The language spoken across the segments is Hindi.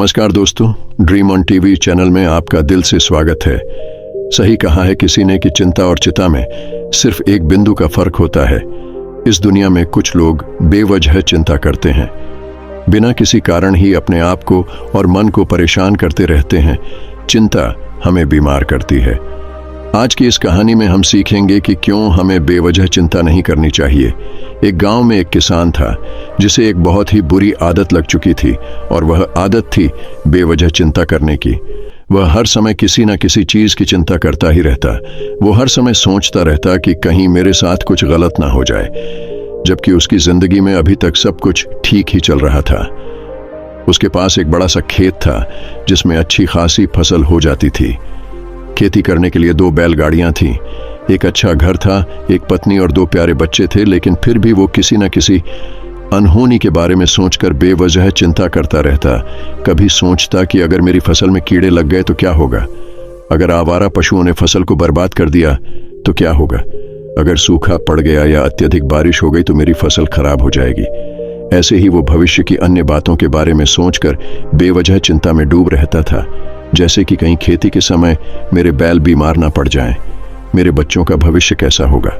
नमस्कार दोस्तों, ड्रीम ऑन टीवी चैनल में आपका दिल से स्वागत है। सही कहा है किसी ने कि चिंता और चिता में सिर्फ एक बिंदु का फर्क होता है। इस दुनिया में कुछ लोग बेवजह चिंता करते हैं, बिना किसी कारण ही अपने आप को और मन को परेशान करते रहते हैं। चिंता हमें बीमार करती है। आज की इस कहानी में हम सीखेंगे कि क्यों हमें बेवजह चिंता नहीं करनी चाहिए। एक गांव में एक किसान था जिसे एक बहुत ही बुरी आदत लग चुकी थी, और वह आदत थी बेवजह चिंता करने की। वह हर समय किसी न किसी चीज की चिंता करता ही रहता। वो हर समय सोचता रहता कि कहीं मेरे साथ कुछ गलत ना हो जाए, जबकि उसकी जिंदगी में अभी तक सब कुछ ठीक ही चल रहा था। उसके पास एक बड़ा सा खेत था जिसमें अच्छी खासी फसल हो जाती थी। खेती करने के लिए 2 बैलगाड़ियां थीं, एक अच्छा घर था, एक पत्नी और 2 प्यारे बच्चे थे। लेकिन फिर भी वो किसी न किसी अनहोनी के बारे में सोचकर बेवजह चिंता करता रहता। कभी सोचता कि अगर मेरी फसल में कीड़े लग गए तो क्या होगा, अगर आवारा पशुओं ने फसल को बर्बाद कर दिया तो क्या होगा, अगर सूखा पड़ गया या अत्यधिक बारिश हो गई तो मेरी फसल खराब हो जाएगी। ऐसे ही वो भविष्य की अन्य बातों के बारे में सोचकर बेवजह चिंता में डूब रहता था, जैसे कि कहीं खेती के समय मेरे बैल बीमार ना पड़ जाएं, मेरे बच्चों का भविष्य कैसा होगा,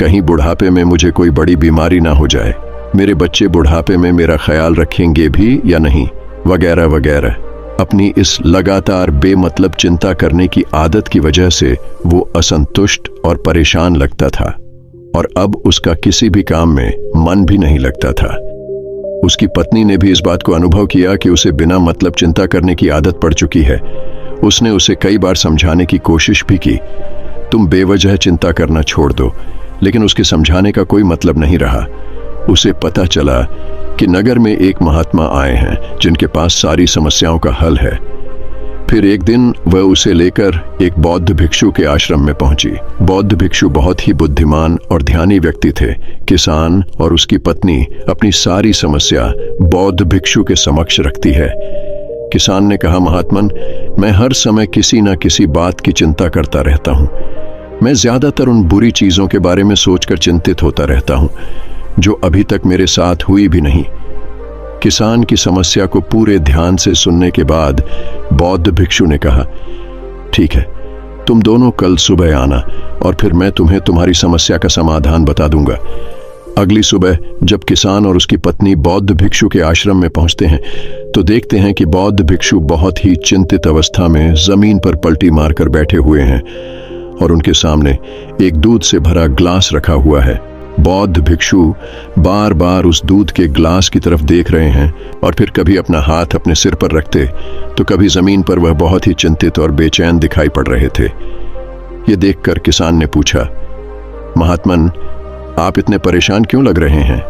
कहीं बुढ़ापे में मुझे कोई बड़ी बीमारी ना हो जाए, मेरे बच्चे बुढ़ापे में मेरा ख्याल रखेंगे भी या नहीं, वगैरह वगैरह। अपनी इस लगातार बेमतलब चिंता करने की आदत की वजह से वो असंतुष्ट और परेशान लगता था, और अब उसका किसी भी काम में मन भी नहीं लगता था। उसकी पत्नी ने भी इस बात को अनुभव किया कि उसे बिना मतलब चिंता करने की आदत पड़ चुकी है। उसने उसे कई बार समझाने की कोशिश भी की, तुम बेवजह चिंता करना छोड़ दो, लेकिन उसके समझाने का कोई मतलब नहीं रहा। उसे पता चला कि नगर में एक महात्मा आए हैं जिनके पास सारी समस्याओं का हल है। फिर एक दिन वह उसे लेकर एक बौद्ध भिक्षु के आश्रम में पहुंची। बौद्ध भिक्षु बहुत ही बुद्धिमान और ध्यानी व्यक्ति थे। किसान और उसकी पत्नी अपनी सारी समस्या बौद्ध भिक्षु के समक्ष रखती है। किसान ने कहा, महात्मन, मैं हर समय किसी न किसी बात की चिंता करता रहता हूँ। मैं ज्यादातर उन बुरी चीजों के बारे में सोचकर चिंतित होता रहता हूँ जो अभी तक मेरे साथ हुई भी नहीं। किसान की समस्या को पूरे ध्यान से सुनने के बाद बौद्ध भिक्षु ने कहा, ठीक है, तुम दोनों कल सुबह आना और फिर मैं तुम्हें तुम्हारी समस्या का समाधान बता दूंगा। अगली सुबह जब किसान और उसकी पत्नी बौद्ध भिक्षु के आश्रम में पहुंचते हैं तो देखते हैं कि बौद्ध भिक्षु बहुत ही चिंतित अवस्था में जमीन पर पलटी मारकर बैठे हुए हैं और उनके सामने एक दूध से भरा ग्लास रखा हुआ है। बौद्ध भिक्षु बार बार उस दूध के ग्लास की तरफ देख रहे हैं और फिर कभी अपना हाथ अपने सिर पर रखते तो कभी जमीन पर वह बहुत ही चिंतित और बेचैन दिखाई पड़ रहे थे। ये देखकर किसान ने पूछा, महात्मन, आप इतने परेशान क्यों लग रहे हैं?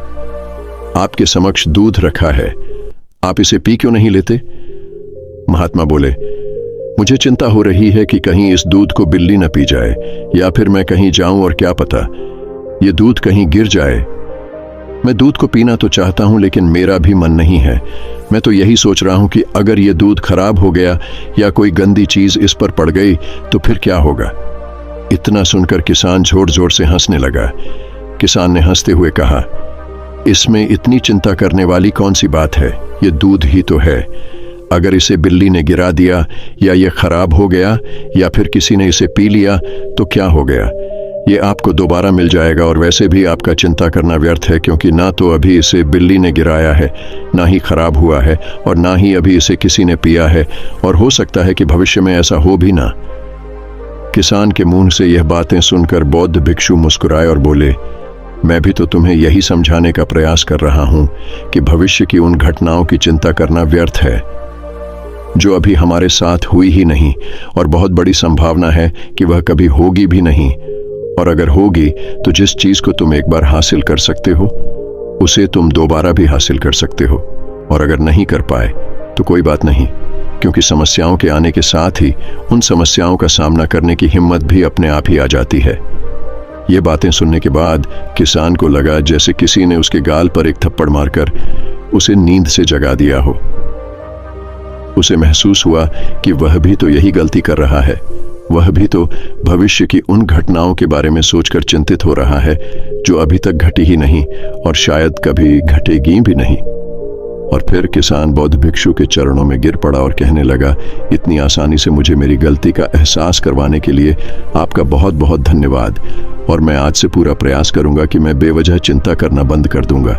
आपके समक्ष दूध रखा है, आप इसे पी क्यों नहीं लेते? महात्मा बोले, मुझे चिंता हो रही है कि कहीं इस दूध को बिल्ली न पी जाए, या फिर मैं कहीं जाऊं और क्या पता ये दूध कहीं गिर जाए। मैं दूध को पीना तो चाहता हूं, लेकिन मेरा भी मन नहीं है। मैं तो यही सोच रहा हूं कि अगर ये दूध खराब हो गया या कोई गंदी चीज इस पर पड़ गई तो फिर क्या होगा। इतना सुनकर किसान जोर जोर से हंसने लगा। किसान ने हंसते हुए कहा, इसमें इतनी चिंता करने वाली कौन सी बात है, ये दूध ही तो है। अगर इसे बिल्ली ने गिरा दिया या ये खराब हो गया या फिर किसी ने इसे पी लिया तो क्या हो गया, ये आपको दोबारा मिल जाएगा। और वैसे भी आपका चिंता करना व्यर्थ है, क्योंकि ना तो अभी इसे बिल्ली ने गिराया है, ना ही खराब हुआ है, और ना ही अभी इसे किसी ने पिया है, और हो सकता है कि भविष्य में ऐसा हो भी ना। किसान के मुंह से यह बातें सुनकर बौद्ध भिक्षु मुस्कुराए और बोले, मैं भी तो तुम्हें यही समझाने का प्रयास कर रहा हूं कि भविष्य की उन घटनाओं की चिंता करना व्यर्थ है जो अभी हमारे साथ हुई ही नहीं, और बहुत बड़ी संभावना है कि वह कभी होगी भी नहीं। और अगर होगी तो जिस चीज को तुम एक बार हासिल कर सकते हो उसे तुम दोबारा भी हासिल कर सकते हो, और अगर नहीं कर पाए तो कोई बात नहीं, क्योंकि समस्याओं के आने के साथ ही उन समस्याओं का सामना करने की हिम्मत भी अपने आप ही आ जाती है। ये बातें सुनने के बाद किसान को लगा जैसे किसी ने उसके गाल पर एक थप्पड़ मारकर उसे नींद से जगा दिया हो। उसे महसूस हुआ कि वह भी तो यही गलती कर रहा है। वह भी तो भविष्य की उन घटनाओं के बारे में सोचकर चिंतित हो रहा है जो अभी तक घटी ही नहीं और शायद कभी घटेगी भी नहीं। और फिर किसान बौद्ध भिक्षु के चरणों में गिर पड़ा और कहने लगा, इतनी आसानी से मुझे मेरी गलती का एहसास करवाने के लिए आपका बहुत बहुत धन्यवाद, और मैं आज से पूरा प्रयास करूंगा कि मैं बेवजह चिंता करना बंद कर दूंगा।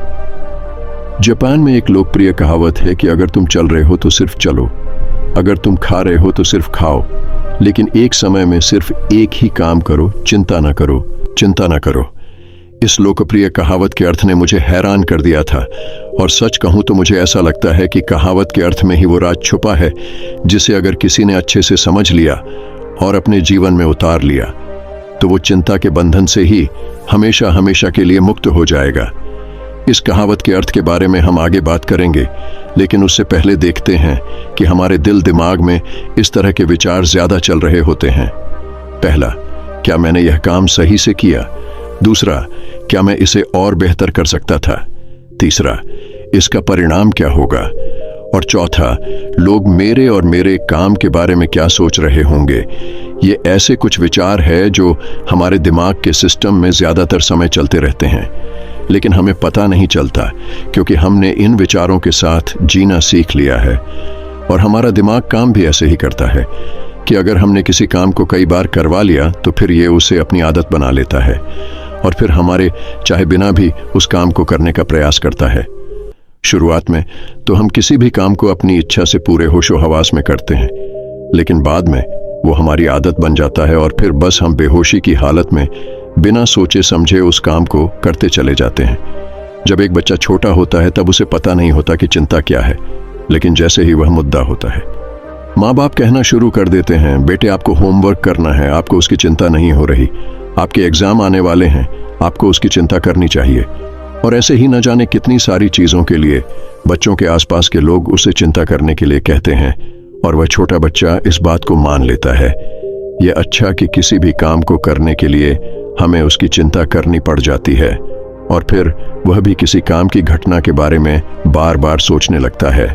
जापान में एक लोकप्रिय कहावत है कि अगर तुम चल रहे हो तो सिर्फ चलो, अगर तुम खा रहे हो तो सिर्फ खाओ, लेकिन एक समय में सिर्फ एक ही काम करो, चिंता ना करो, चिंता ना करो। इस लोकप्रिय कहावत के अर्थ ने मुझे हैरान कर दिया था, और सच कहूं तो मुझे ऐसा लगता है कि कहावत के अर्थ में ही वो राज छुपा है, जिसे अगर किसी ने अच्छे से समझ लिया और अपने जीवन में उतार लिया तो वो चिंता के बंधन से ही हमेशा हमेशा के लिए मुक्त हो जाएगा। इस कहावत के अर्थ के बारे में हम आगे बात करेंगे, लेकिन उससे पहले देखते हैं कि हमारे दिल दिमाग में इस तरह के विचार ज्यादा चल रहे होते हैं। पहला, क्या मैंने यह काम सही से किया? दूसरा, क्या मैं इसे और बेहतर कर सकता था? तीसरा, इसका परिणाम क्या होगा? और चौथा, लोग मेरे और मेरे काम के बारे में क्या सोच रहे होंगे? ये ऐसे कुछ विचार है जो हमारे दिमाग के सिस्टम में ज्यादातर समय चलते रहते हैं, लेकिन हमें पता नहीं चलता, क्योंकि हमने इन विचारों के साथ जीना सीख लिया है। और हमारा दिमाग काम भी ऐसे ही करता है कि अगर हमने किसी काम को कई बार करवा लिया तो फिर ये उसे अपनी आदत बना लेता है, और फिर हमारे चाहे बिना भी उस काम को करने का प्रयास करता है। शुरुआत में तो हम किसी भी काम को अपनी इच्छा से पूरे होशो हवास में करते हैं, लेकिन बाद में वो हमारी आदत बन जाता है, और फिर बस हम बेहोशी की हालत में बिना सोचे समझे उस काम को करते चले जाते हैं। जब एक बच्चा छोटा होता है तब उसे पता नहीं होता कि चिंता क्या है, लेकिन जैसे ही वह मुद्दा होता है, माँ बाप कहना शुरू कर देते हैं, बेटे आपको होमवर्क करना है, आपको उसकी चिंता नहीं हो रही, आपके एग्जाम आने वाले हैं, आपको उसकी चिंता करनी चाहिए। और ऐसे ही न जाने कितनी सारी चीजों के लिए बच्चों के आसपास के लोग उसे चिंता करने के लिए कहते हैं, और वह छोटा बच्चा इस बात को मान लेता है। यह अच्छा कि किसी भी काम को करने के लिए हमें उसकी चिंता करनी पड़ जाती है, और फिर वह भी किसी काम की घटना के बारे में बार बार सोचने लगता है।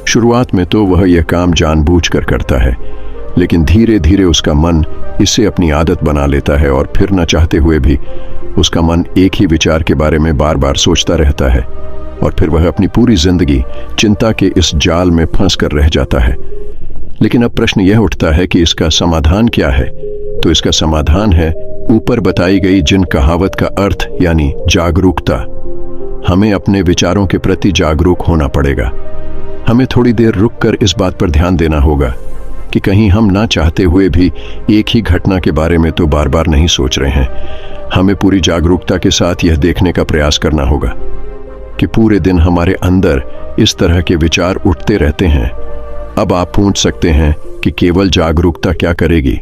शुरुआत में तो वह यह काम जानबूझकर करता है, लेकिन धीरे धीरे उसका मन इसे अपनी आदत बना लेता है, और फिर न चाहते हुए भी उसका मन एक ही विचार के बारे में बार बार सोचता रहता है, और फिर वह अपनी पूरी जिंदगी चिंता के इस जाल में फंस कर रह जाता है। लेकिन अब प्रश्न यह उठता है कि इसका समाधान क्या है? तो इसका समाधान है ऊपर बताई गई जिन कहावत का अर्थ, यानी जागरूकता। हमें अपने विचारों के प्रति जागरूक होना पड़ेगा। हमें थोड़ी देर रुककर इस बात पर ध्यान देना होगा कि कहीं हम ना चाहते हुए भी एक ही घटना के बारे में तो बार बार नहीं सोच रहे हैं। हमें पूरी जागरूकता के साथ यह देखने का प्रयास करना होगा कि पूरे दिन हमारे अंदर इस तरह के विचार उठते रहते हैं। अब आप पूछ सकते हैं कि केवल जागरूकता क्या करेगी?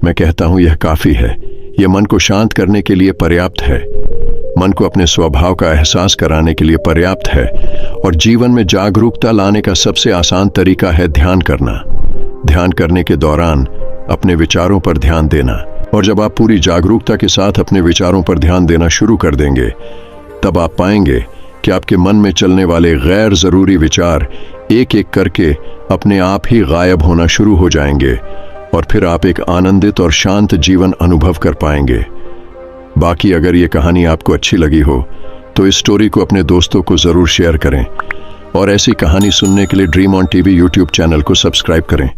मैं कहता हूं यह काफी है। यह मन को शांत करने के लिए पर्याप्त है, मन को अपने स्वभाव का एहसास कराने के लिए पर्याप्त है, और जीवन में जागरूकता लाने का सबसे आसान तरीका है ध्यान करना। ध्यान करने के दौरान अपने विचारों पर ध्यान देना, और जब आप पूरी जागरूकता के साथ अपने विचारों पर ध्यान देना शुरू कर देंगे, तब आप पाएंगे कि आपके मन में चलने वाले गैर जरूरी विचार एक एक करके अपने आप ही गायब होना शुरू हो जाएंगे, और फिर आप एक आनंदित और शांत जीवन अनुभव कर पाएंगे। बाकी अगर ये कहानी आपको अच्छी लगी हो तो इस स्टोरी को अपने दोस्तों को जरूर शेयर करें, और ऐसी कहानी सुनने के लिए dream on TV YouTube channel को सब्सक्राइब करें।